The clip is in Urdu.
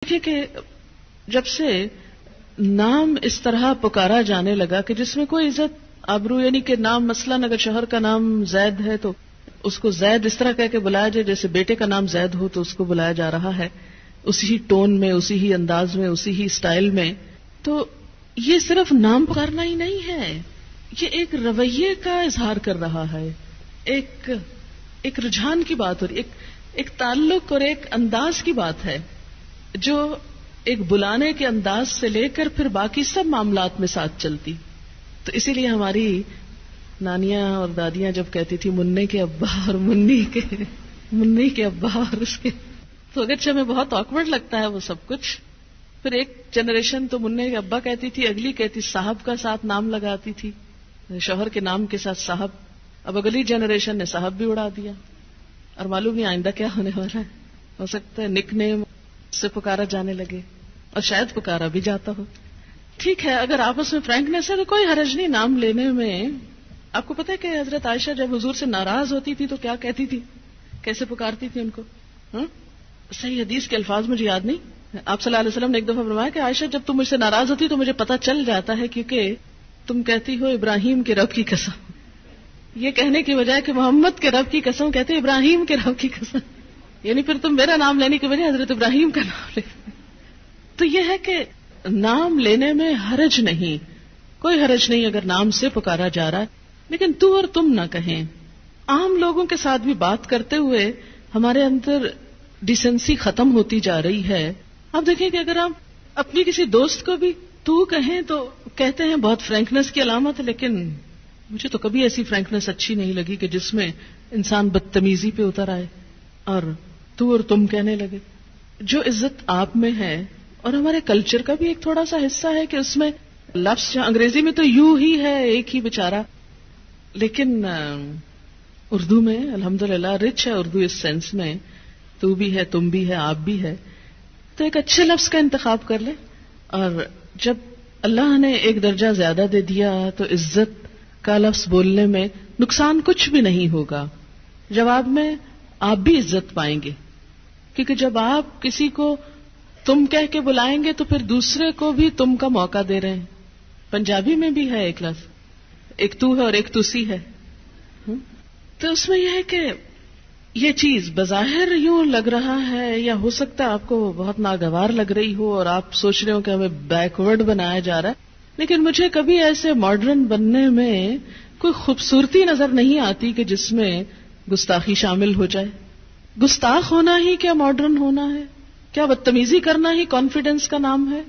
دیکھیے کہ جب سے نام اس طرح پکارا جانے لگا کہ جس میں کوئی عزت آبرو، یعنی کہ نام مثلاً اگر شوہر کا نام زید ہے تو اس کو زید اس طرح کہہ کے بلایا جائے جیسے بیٹے کا نام زید ہو تو اس کو بلایا جا رہا ہے، اسی ہی ٹون میں، اسی ہی انداز میں، اسی ہی سٹائل میں. تو یہ صرف نام پکارنا ہی نہیں ہے، یہ ایک رویے کا اظہار کر رہا ہے، ایک رجحان کی بات ہو رہی، ایک تعلق اور ایک انداز کی بات ہے جو ایک بلانے کے انداز سے لے کر پھر باقی سب معاملات میں ساتھ چلتی. تو اسی لیے ہماری نانیاں اور دادیاں جب کہتی تھی مننے کے ابا اور منی کے ابا اور اس کے، تو اگرچہ ہمیں بہت آکورڈ لگتا ہے وہ سب کچھ. پھر ایک جنریشن تو مننے کے ابا کہتی تھی، اگلی کہتی صاحب کا ساتھ نام لگاتی تھی، شوہر کے نام کے ساتھ صاحب. اب اگلی جنریشن نے صاحب بھی اڑا دیا، اور معلوم نہیں آئندہ کیا ہونے والا ہے. ہو سکتا ہے نک نیم سے پکارا جانے لگے، اور شاید پکارا بھی جاتا ہو. ٹھیک ہے، اگر آپس میں فرینکنیس ہے تو کوئی حرج نہیں نام لینے میں. آپ کو پتا ہے کہ حضرت عائشہ جب حضور سے ناراض ہوتی تھی تو کیا کہتی تھی، کیسے پکارتی تھی ان کو؟ صحیح حدیث کے الفاظ مجھے یاد نہیں. آپ صلی اللہ علیہ وسلم نے ایک دفعہ فرمایا کہ عائشہ جب تم مجھ سے ناراض ہوتی تو مجھے پتا چل جاتا ہے، کیونکہ تم کہتی ہو ابراہیم کے رب کی قسم. یہ کہنے کی بجائے کہ محمد کے رب کی قسم کہتے ابراہیم کے رب کی قسم، یعنی پھر تم میرا نام لینے کی بجائے حضرت ابراہیم کا نام لے. تو یہ ہے کہ نام لینے میں حرج نہیں، کوئی حرج نہیں اگر نام سے پکارا جا رہا ہے، لیکن تو اور تم نہ کہیں. عام لوگوں کے ساتھ بھی بات کرتے ہوئے ہمارے اندر ڈیسنسی ختم ہوتی جا رہی ہے. آپ دیکھیں کہ اگر آپ اپنی کسی دوست کو بھی تو کہیں تو کہتے ہیں بہت فرینکنیس کی علامت ہے، لیکن مجھے تو کبھی ایسی فرینکنیس اچھی نہیں لگی کہ جس میں انسان بدتمیزی پہ اتر آئے اور تو اور تم کہنے لگے. جو عزت آپ میں ہے، اور ہمارے کلچر کا بھی ایک تھوڑا سا حصہ ہے کہ اس میں لفظ انگریزی میں تو یو ہی ہے، ایک ہی بیچارہ، لیکن اردو میں الحمدللہ رچ ہے اردو اس سینس میں، تو بھی ہے، تم بھی ہے، آپ بھی ہے. تو ایک اچھے لفظ کا انتخاب کر لے، اور جب اللہ نے ایک درجہ زیادہ دے دیا تو عزت کا لفظ بولنے میں نقصان کچھ بھی نہیں ہوگا. جواب میں آپ بھی عزت پائیں گے، کیونکہ جب آپ کسی کو تم کہہ کے بلائیں گے تو پھر دوسرے کو بھی تم کا موقع دے رہے ہیں. پنجابی میں بھی ہے ایک لفظ، ایک تو ہے اور ایک تسی ہے. تو اس میں یہ ہے کہ یہ چیز بظاہر یوں لگ رہا ہے، یا ہو سکتا ہے آپ کو بہت ناگوار لگ رہی ہو اور آپ سوچ رہے ہو کہ ہمیں بیکورڈ بنایا جا رہا ہے، لیکن مجھے کبھی ایسے ماڈرن بننے میں کوئی خوبصورتی نظر نہیں آتی کہ جس میں گستاخی شامل ہو جائے. گستاخ ہونا ہی کیا ماڈرن ہونا ہے؟ کیا بدتمیزی کرنا ہی کانفیڈنس کا نام ہے؟